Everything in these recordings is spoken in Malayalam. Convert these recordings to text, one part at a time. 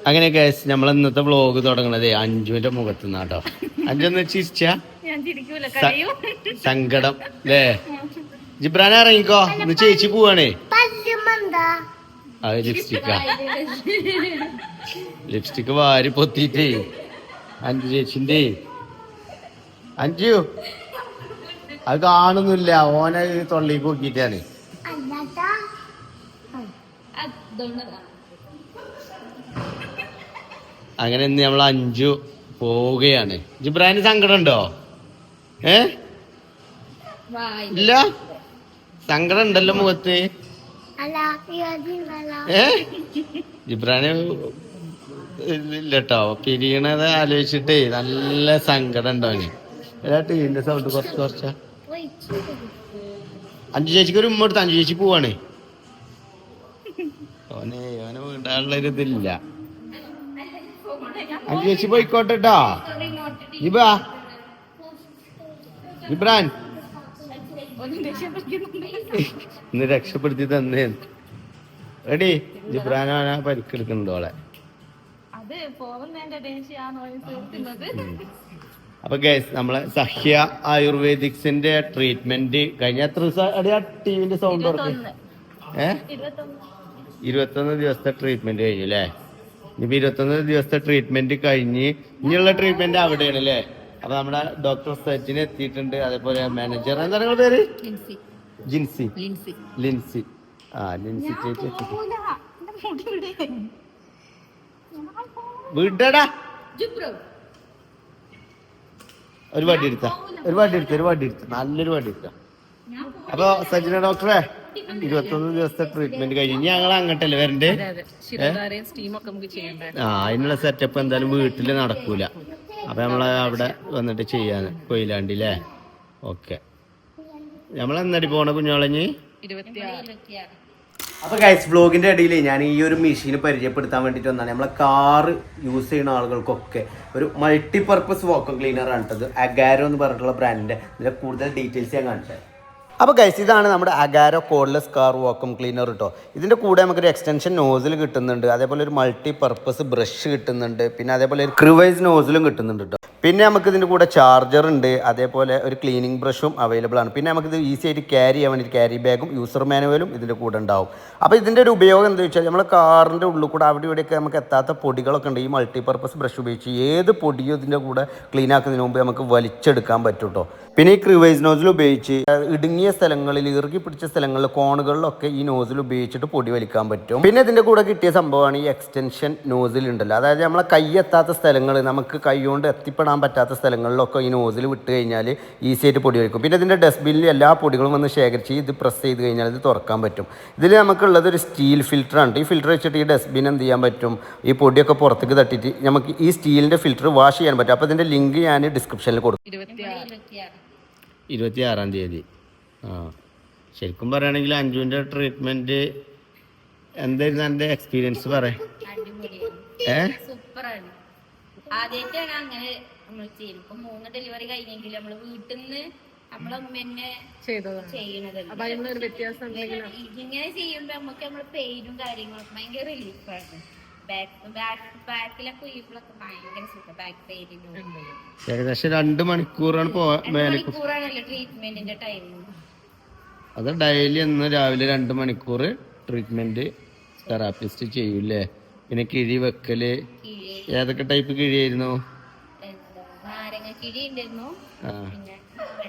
അങ്ങനെയൊക്കെ നമ്മൾ ഇന്നത്തെ വ്ളോഗ് തുടങ്ങണത് അഞ്ജുവിന്റെ മുഖത്ത് നിന്നാട്ടോ. അഞ്ജുന്ന് ചിരിച്ച സങ്കടം അല്ലേ? ജിബ്രാൻ ഇറങ്ങിക്കോ, ഇന്ന് ചേച്ചി പോവാണേ. അത് ലിപ്സ്റ്റിക്ക് വാരി പൊത്തിട്ടേ അഞ്ജു ചേച്ചിന്റെ. അഞ്ജു അത് കാണുന്നില്ല, ഓനെ തൊള്ളിക്ക് നോക്കിട്ടാണ്. അങ്ങനെ ഇന്ന് നമ്മൾ അഞ്ജു പോവുകയാണ്. ജിബ്രാന് സങ്കടം ഉണ്ടോ? ഇല്ല, സങ്കടം ഉണ്ടല്ലോ മുഖത്ത്. ജിബ്രാന് ഇല്ലട്ടോ, പിരിയണത് ആലോചിച്ചിട്ടേ നല്ല സങ്കടം ഉണ്ടോന്. എല്ലാ ടീവിന്റെ സൗണ്ട് കുറച്ചാ. അഞ്ജു ചേച്ചിക്ക് ഒരു ഉമ്മ എടുത്ത് അഞ്ജു ചേച്ചി പോവാണ്. ഓനെ വീണ്ടാനുള്ള ഒരു ഇതില്ല. അഞ്ജു ചേച്ചി പോയിക്കോട്ടെ ട്ടോ. ജിബ്രാൻ ഇന്ന് രക്ഷപ്പെടുത്തി തന്നേ. റെഡി? ജിബ്രാനാണ് പരിക്കെടുക്കുന്നതോളെ. അപ്പൊ ഗൈസ്, നമ്മളെ സഹ്യ ആയുർവേദിക്സിന്റെ ട്രീറ്റ്മെന്റ് കഴിഞ്ഞ എത്ര ദിവസം ടിവിന്റെ സൗണ്ട് ഓർക്ക് 21 ദിവസത്തെ ട്രീറ്റ്മെന്റ് കഴിഞ്ഞു അല്ലേ? ഇനിയിപ്പോ 21 ദിവസത്തെ ട്രീറ്റ്മെന്റ് കഴിഞ്ഞ് ഇനിയുള്ള ട്രീറ്റ്മെന്റ് അവിടെയാണ് അല്ലേ? അപ്പൊ നമ്മുടെ ഡോക്ടർ സച്ചിന് എത്തിയിട്ടുണ്ട്. അതേപോലെ മാനേജർ എന്താ നിങ്ങളുടെ പേര്? ലിൻസി. ലിൻസി ചേച്ചി വീട്ടടാ. ഒരു വടി എടുത്ത നല്ലൊരു വടി എടുത്ത. അപ്പൊ സജിന ഡോക്ടറെ 21 ദിവസത്തെ ട്രീറ്റ്മെന്റ് കഴിഞ്ഞു. ഞങ്ങൾ അങ്ങോട്ടല്ലേ വരണ്ടേ? അതിനുള്ള സെറ്റപ്പ് എന്തായാലും വീട്ടില് നടക്കൂല. അപ്പൊ നമ്മളെ അവിടെ വന്നിട്ട് ചെയ്യാന് കൊയിലാണ്ടില്ലേ? ഓക്കെ, നമ്മളെന്നടി പോണ കുഞ്ഞോളഞ്ഞ്. അപ്പൊ ഗൈസ്, വ്ലോഗിന്റെ ഇടയിൽ ഞാൻ ഈ ഒരു മെഷീൻ പരിചയപ്പെടുത്താൻ വേണ്ടിട്ട് വന്നാണ്. നമ്മളെ കാറ് യൂസ് ചെയ്യുന്ന ആളുകൾക്കൊക്കെ ഒരു മൾട്ടിപർപ്പസ് വാക്വം ക്ലീനർ ആണ് കേട്ടത്. അഗാരോ എന്ന് പറഞ്ഞിട്ടുള്ള ബ്രാൻഡിന്റെ. ഇതിന്റെ കൂടുതൽ ഡീറ്റെയിൽസ് ഞാൻ കാണിച്ചത്. അപ്പോൾ ഗൈസ്, ഇതാണ് നമ്മുടെ Agaro cordless car vacuum cleaner കേട്ടോ. ഇതിൻ്റെ കൂടെ നമുക്കൊരു എക്സ്റ്റൻഷൻ നോസിൽ കിട്ടുന്നുണ്ട്. അതേപോലെ ഒരു മൾട്ടി പർപ്പസ് ബ്രഷ് കിട്ടുന്നുണ്ട്. പിന്നെ അതേപോലെ ഒരു ക്രിവൈസ് നോസിലും കിട്ടുന്നുണ്ട് കേട്ടോ. പിന്നെ നമുക്ക് ഇതിൻ്റെ കൂടെ ചാർജർ ഉണ്ട്. അതേപോലെ ഒരു ക്ലീനിങ് ബ്രഷും അവൈലബിൾ ആണ്. പിന്നെ നമുക്കിത് ഈസി ആയിട്ട് ക്യാരി ചെയ്യാൻ വേണ്ടി ക്യാരി ബാഗും യൂസർ മാനുവലും ഇതിൻ്റെ കൂടെ ഉണ്ടാവും. അപ്പോൾ ഇതിൻ്റെ ഒരു ഉപയോഗം എന്താ വെച്ചാൽ, നമ്മൾ കാറിൻ്റെ ഉള്ളിൽ കൂടെ അവിടെ ഇവിടെയൊക്കെ നമുക്ക് എത്താത്ത പൊടികളൊക്കെ ഉണ്ട്. ഈ മൾട്ടി പർപ്പസ് ബ്രഷ് ഉപയോഗിച്ച് ഏത് പൊടിയും ഇതിൻ്റെ കൂടെ ക്ലീൻ ആക്കുന്നതിന് മുമ്പ് നമുക്ക് വലിച്ചെടുക്കാൻ പറ്റും കേട്ടോ. പിന്നെ ഈ ക്രിവൈസ് നോസിൽ ഉപയോഗിച്ച് ഇടുങ്ങിയ സ്ഥലങ്ങളിൽ, ഇറുകി പിടിച്ച സ്ഥലങ്ങളിൽ, കോണുകളിലൊക്കെ ഈ നോസിൽ ഉപയോഗിച്ചിട്ട് പൊടി വലിക്കാൻ പറ്റും. പിന്നെ ഇതിൻ്റെ കൂടെ കിട്ടിയ സംഭവമാണ് ഈ എക്സ്റ്റൻഷൻ നോസിൽ ഉണ്ടല്ലോ. അതായത് നമ്മളെ കൈ എത്താത്ത സ്ഥലങ്ങൾ, നമുക്ക് കൈ കൊണ്ട് എത്തിപ്പെടാൻ പറ്റാത്ത സ്ഥലങ്ങളിലൊക്കെ ഈ നോസിൽ വിട്ട് കഴിഞ്ഞാൽ ഈസി ആയിട്ട് പൊടി വലിക്കും. പിന്നെ ഇതിൻ്റെ ഡസ്റ്റ്ബിന്നിൽ എല്ലാ പൊടികളും വന്ന് ശേഖരിച്ച് ഇത് പ്രസ് ചെയ്ത് കഴിഞ്ഞാൽ ഇത് തുറക്കാൻ പറ്റും. ഇതിൽ നമുക്കുള്ളത് ഒരു സ്റ്റീൽ ഫിൽറ്ററാണ്. ഈ ഫിൽറ്റർ വെച്ചിട്ട് ഈ ഡസ്റ്റ്ബിൻ എന്ത് ചെയ്യാൻ പറ്റും, ഈ പൊടിയൊക്കെ പുറത്തേക്ക് തട്ടിയിട്ട് നമുക്ക് ഈ സ്റ്റീലിൻ്റെ ഫിൽറ്റർ വാഷ് ചെയ്യാൻ പറ്റും. അപ്പോൾ ഇതിൻ്റെ ലിങ്ക് ഞാൻ ഡിസ്ക്രിപ്ഷനിൽ കൊടുക്കും. 26-ാം തീയതി. ശരിക്കും പറയുകയാണെങ്കിൽ അഞ്ജുവിൻ്റെ ട്രീറ്റ്മെന്റ് എന്തായിരുന്നു എൻ്റെ എക്സ്പീരിയൻസ് പറയാം? സൂപ്പറാണ്. ആദ്യമായിട്ടാണ് അങ്ങനെ നമ്മൾ ചെയ്യുന്നത്. ഇപ്പൊ 3 ഡെലിവറി കഴിഞ്ഞെങ്കിലും നമ്മള് വീട്ടിൽ നിന്ന് നമ്മളമ്മ തന്നെ ചെയ്യണത്. ഇങ്ങനെ ചെയ്യുമ്പോ നമുക്ക് നമ്മളെ പെയിനും കാര്യങ്ങളൊക്കെ ഭയങ്കര റിലീഫാണ്. ബാക്കിലൊക്കെ ഉയർപ്പിലൊക്കെ ഭയങ്കര സുഖം. ബാക്ക് പെയിനും ഏകദേശം 2 മണിക്കൂറാണ് മണിക്കൂറാണല്ലോ ട്രീറ്റ്മെന്റിന്റെ ടൈം. അത് ഡെയിലി ഒന്ന് രാവിലെ 2 മണിക്കൂർ ട്രീറ്റ്മെന്റ് തെറാപ്പിസ്റ്റ് ചെയ്യൂലേ? പിന്നെ കിഴി വെക്കല് ഏതൊക്കെ ടൈപ്പ് കിഴിയായിരുന്നു? നാരങ്ങ കിഴി ഉണ്ടായിരുന്നു,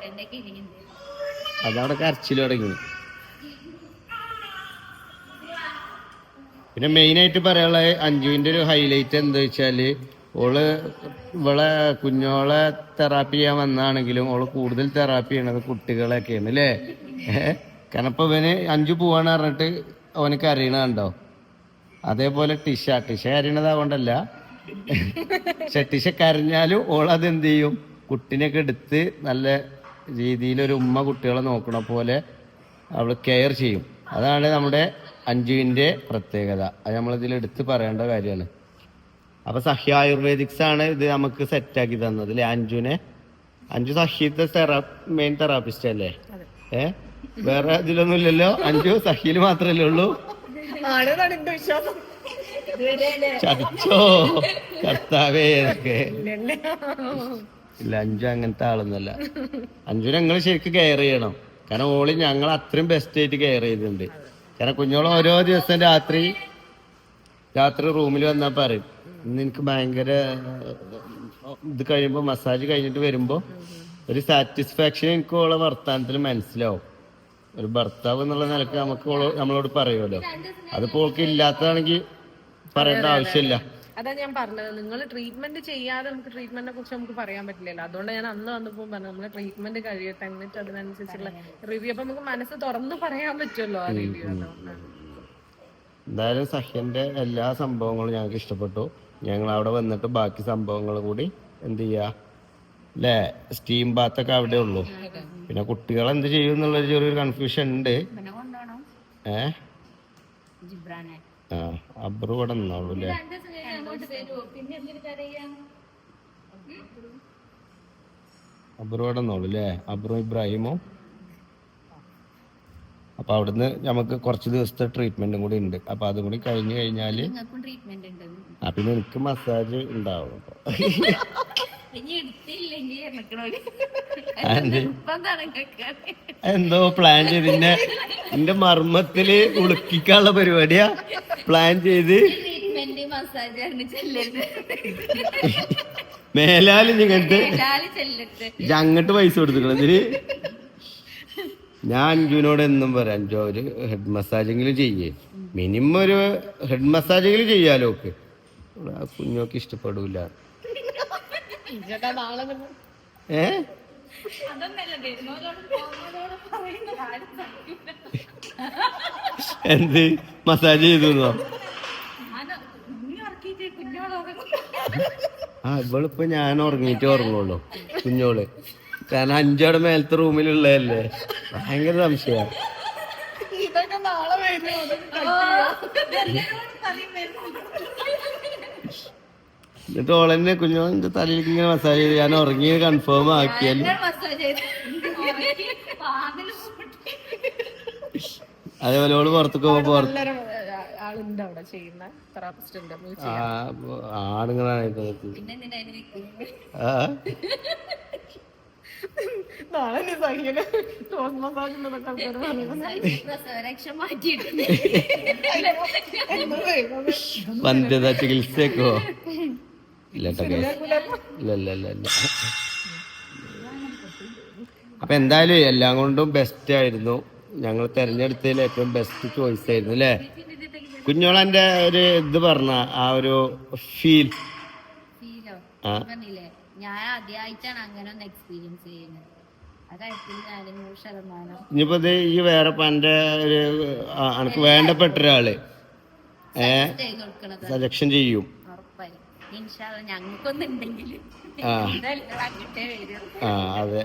പിന്നെ കിഴി ഉണ്ട്. അതവിടെ കരച്ചിൽ തുടങ്ങി. പിന്നെ മെയിൻ ആയിട്ട് പറയാനുള്ള അഞ്ജുവിന്റെ ഒരു ഹൈലൈറ്റ് എന്താ വെച്ചാല്, ഇവളെ കുഞ്ഞോളെ തെറാപ്പി ചെയ്യാൻ വന്നാണെങ്കിലും ഓള് കൂടുതൽ തെറാപ്പി ചെയ്യണത് കുട്ടികളൊക്കെയാണ് അല്ലേ? കാരണം ഇപ്പൊ ഇവന് അഞ്ജു പോവാന്ന് പറഞ്ഞിട്ട് അവനക്ക് അറിയണുണ്ടോ? അതേപോലെ ടിഷ കരയണത് അതുകൊണ്ടല്ല, പക്ഷെ ടിഷ കരഞ്ഞാലും ഓളത് എന്ത് ചെയ്യും, കുട്ടിനെയൊക്കെ എടുത്ത് നല്ല രീതിയിൽ ഒരു ഉമ്മ കുട്ടികളെ നോക്കണ പോലെ അവള് കെയർ ചെയ്യും. അതാണ് നമ്മുടെ അഞ്ജുവിന്റെ പ്രത്യേകത. അത് നമ്മളിതിൽ എടുത്ത് പറയേണ്ട കാര്യമാണ്. അപ്പൊ സഹ്യ ആയുർവേദിക്സ് ആണ് ഇത് നമുക്ക് സെറ്റാക്കി തന്നത് അല്ലെ അഞ്ജുവിനെ? അഞ്ജു സഹ്യത്തെ മെയിൻ തെറാപ്പിസ്റ്റ് അല്ലേ? വേറെ ഇതിലൊന്നും ഇല്ലല്ലോ. അഞ്ജു സഹ്യയിൽ മാത്രല്ലേ ഉള്ളൂ? ചതിച്ചോ കർത്താവേ എന്നൊക്കെ. ഇല്ല, അഞ്ചു അങ്ങനത്തെ ആളൊന്നുമല്ല. അഞ്ചു ഞങ്ങൾ ശരിക്കും കെയർ ചെയ്യണം. കാരണം ഓളി ഞങ്ങൾ അത്രയും ബെസ്റ്റ് ആയിട്ട് കെയർ ചെയ്തിട്ടുണ്ട്. കാരണം കുഞ്ഞോള് ഓരോ ദിവസം രാത്രി റൂമിൽ വന്നാൽ പറയും, ഇന്ന് എനിക്ക് ഭയങ്കര ഇത് കഴിയുമ്പോൾ മസാജ് കഴിഞ്ഞിട്ട് വരുമ്പോൾ ഒരു സാറ്റിസ്ഫാക്ഷൻ എനിക്ക് ഓളെ വർത്താനത്തിൽ മനസ്സിലാവും. ഒരു ഭർത്താവ് എന്നുള്ള നിലക്ക് നമുക്ക് നമ്മളോട് പറയുമല്ലോ. അതിപ്പോ ഓൾക്ക് ഇല്ലാത്തതാണെങ്കിൽ പറയേണ്ട ആവശ്യമില്ല. അതാ ഞാൻ പറഞ്ഞത്, നിങ്ങൾ ട്രീറ്റ്മെന്റ് ചെയ്യാതെ നമുക്ക് ട്രീറ്റ്മെന്റിനെ കുറിച്ച് നമുക്ക് പറയാൻ പറ്റില്ലല്ലോ. അതുകൊണ്ട് ഞാൻ അന്ന് വന്നപ്പോ പറഞ്ഞു നമ്മള് ട്രീറ്റ്മെന്റ് കഴിയട്ടെ, എന്നിട്ട് അതിനനുസരിച്ചുള്ള റിവ്യൂ. അപ്പൊ നമുക്ക് മനസ്സ് തുറന്ന് പറയാൻ പറ്റുമല്ലോ ആ റിവ്യൂ. എന്തായാലും സഹ്യന്റെ എല്ലാ സംഭവങ്ങളും ഞങ്ങൾക്ക് ഇഷ്ടപ്പെട്ടു. ഞങ്ങൾ അവിടെ വന്നിട്ട് ബാക്കി സംഭവങ്ങൾ കൂടി എന്ത് ചെയ്യാ അല്ലേ. സ്റ്റീം ബാത്തൊക്കെ അവിടെ ഉള്ളൂ. പിന്നെ കുട്ടികൾ എന്ത് ചെയ്യും എന്നുള്ളൊരു ചെറിയൊരു കൺഫ്യൂഷൻ ഉണ്ട്. അബ്രു ഇവിടെ നിന്നോളൂ അല്ലേ. അബ്രു ഇവിടെ നിന്നോളൂ അല്ലേ, അബ്രു ഇബ്രാഹിമും. അപ്പൊ അവിടുന്ന് നമുക്ക് കുറച്ച് ദിവസത്തെ ട്രീറ്റ്മെന്റും കൂടി ഉണ്ട്. അപ്പൊ അതും കൂടി കഴിഞ്ഞു കഴിഞ്ഞാല് പിന്നെ എനിക്ക് മസാജ് ഉണ്ടാവും. എന്തോ പ്ലാൻ ചെയ്ത് എന്റെ മർമ്മത്തില് ഉളുക്കിക്കാനുള്ള പരിപാടിയാ പ്ലാൻ ചെയ്ത്. മേലാലും ഇങ്ങനത്തെ അങ്ങോട്ട് പൈസ കൊടുത്തിക്കണം ഇതിന്. ഞാൻ അഞ്ജുവിനോട് എന്നും പറയാം, അഞ്ജു ഒരു ഹെഡ് മസാജെങ്കിലും ചെയ്യേ, മിനിമം ഒരു ഹെഡ് മസാജെങ്കിലും ചെയ്യാലോ. ഒക്കെ കുഞ്ഞോക്ക് ഇഷ്ടപ്പെടൂല. എന്ത് മസാജ് ചെയ്തു? ഇവളിപ്പോ ഞാൻ ഉറങ്ങിയിട്ട് ഉറങ്ങുള്ളൂ കുഞ്ഞോള്. കാരണം അഞ്ചോടെ മേലത്തെ റൂമിലുള്ളതല്ലേ, ഭയങ്കര സംശയം. എന്നിട്ട് ഓളെന്നെ കുഞ്ഞോന്റെ തലയിലേക്ക് ഇങ്ങനെ മസാജ് ചെയ്ത് ഞാൻ ഉറങ്ങി കൺഫേം ആക്കിയാൽ അതേപോലെ ഓള് പുറത്തേക്ക് പോകുമ്പോ ആണുങ്ങളാണ് വന്ധ്യത ചികിത്സക്കോ ഇല്ല. അപ്പൊ എന്തായാലും എല്ലാം കൊണ്ടും ബെസ്റ്റ് ആയിരുന്നു. ഞങ്ങൾ തെരഞ്ഞെടുത്തതിൽ ഏറ്റവും ബെസ്റ്റ് ചോയ്സ് ആയിരുന്നു അല്ലേ കുഞ്ഞോളന്റെ ഒരു ഇത് പറഞ്ഞ ആ ഒരു ഫീൽ. ഞാൻ ആദ്യമായിട്ടാണ് അങ്ങനെ ഒന്ന് എക്സ്പീരിയൻസ് ചെയ്യുന്നത്. ഇനിയിപ്പോ ഇത് ഈ വേറെ പന്റെ ഒരു എനിക്ക് വേണ്ടപ്പെട്ട ഒരാള് സജക്ഷൻ ചെയ്യും. അതെ,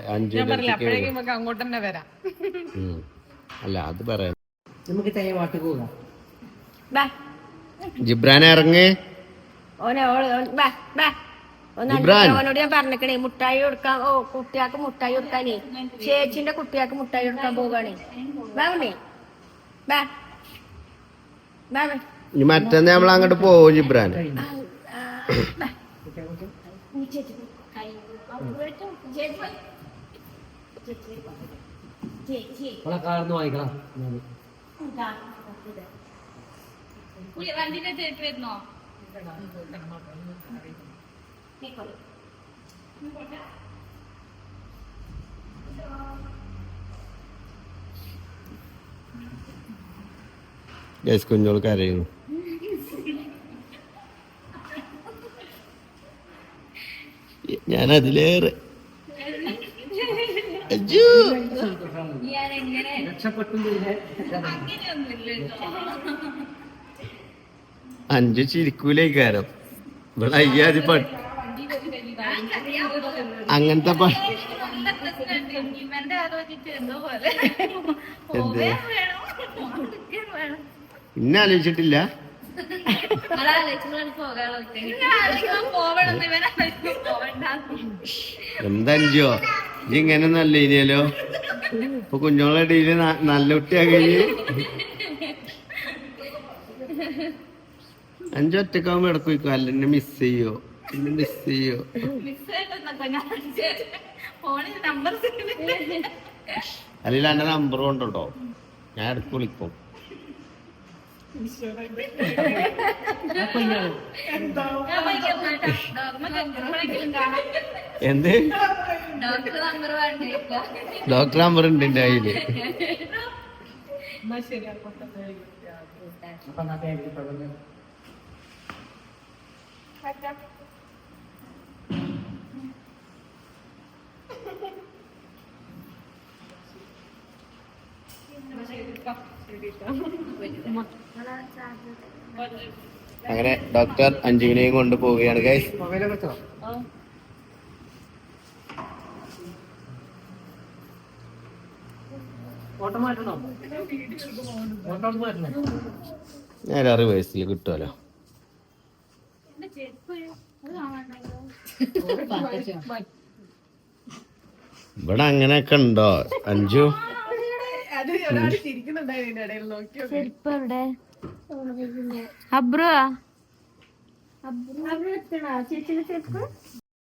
അങ്ങോട്ട് തന്നെ വരാം. അല്ല അത് പറയാം. ജിബ്രാൻ ഇറങ്ങ്. ഓനോട് ഞാൻ പറഞ്ഞേ മുട്ടായി കൊടുക്കാൻ. കുട്ടിയാക്ക് മുട്ടായി കൊടുക്കാനേ, ചേച്ചിന്റെ കുട്ടിയാക്ക് മുട്ടായി കൊടുക്കാൻ പോകാണേ. ഇനി മറ്റന്ന് നമ്മൾ അങ്ങോട്ട് പോവും ജിബ്രാൻ. വരുന്നോ? കുഞ്ഞോൾ കരയുന്നു. ഞാൻ അതിലേറെ അഞ്ചു ചിരിക്കൂലേക്കാരം ഇവിടെ അയ്യാതി അങ്ങനത്തെ ഇന്നെ ആലോചിച്ചിട്ടില്ല. എന്തഞ്ചോ ഇജ്ജ് ഇങ്ങനെ നല്ല ഇനിയല്ലോ. ഇപ്പൊ കുഞ്ഞോളെ ഇടയില് നല്ല കുട്ടിയാ കഴിഞ്ഞ് അഞ്ചു ഒറ്റക്കാവുമ്പോ ഇടക്ക് പോയിക്കോ അല്ലെന്നെ മിസ് ചെയ്യോ മിസ് ചെയ്യോ അല്ലെങ്കിൽ എന്റെ നമ്പർ കൊണ്ടോ ഞാൻ ഇടക്ക് വിളിക്കും എന്ത് ഡോക്ടർ നമ്പർ ഉണ്ട് എന്റെ കയ്യില് അങ്ങനെ ഡോക്ടർ അഞ്ജുവിനെയും കൊണ്ട് പോവുകയാണ് ഗൈസ്. ഞാൻ റിവേഴ്സിൽ കിട്ടുമല്ലോ. ഇവിടെ അങ്ങനെയൊക്കെ ഉണ്ടോ അഞ്ജു? അബ്രു